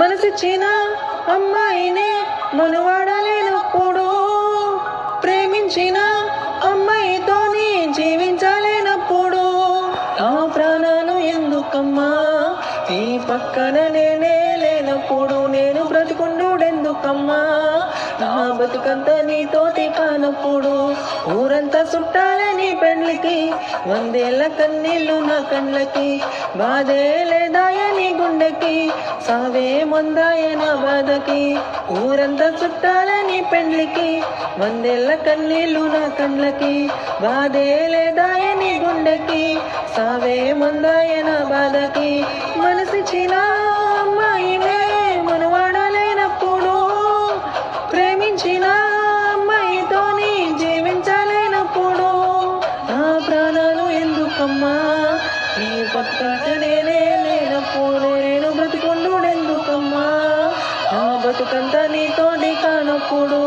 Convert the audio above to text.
మనసిచ్చిన అమ్మాయినే మనువాడలేనప్పుడు, ప్రేమించిన అమ్మాయితోని జీవించలేనప్పుడు, నా ప్రాణాలు ఎందుకమ్మా ఈ పక్కన నేనే లేనప్పుడు, నేను బ్రతుకుండుడెందుకమ్మా నా బతుకంతా నీతోటి కానప్పుడు, ఊరంతా చుట్టాలని పెండ్లికి 100 ఏళ్ల కన్నీళ్ళు నా కండ్లకి, బాధే లేదాయ నీ గుండెకి, సావే మందాయ నా బాధకి, ఊరంతా చుట్టాలని పెండ్లికి 100 ఏళ్ల కన్నీళ్ళు నా కండ్లకి, బాధే లేదాయ నీ గుండెకి, సావే మందాయ నా బాధకి. మనసిచ్చిన అమ్మాయినే మనవాడలేనప్పుడు, ప్రేమించిన అమ్మాయితోని జీవించలేనప్పుడు, నా ప్రాణాలు ఎందుకమ్మా ఈ పక్కన నేనే లేనప్పుడు, నేను బ్రతుకుండుడెందుకమ్మా నా బతుకంతా నీతోటి కానప్పుడు.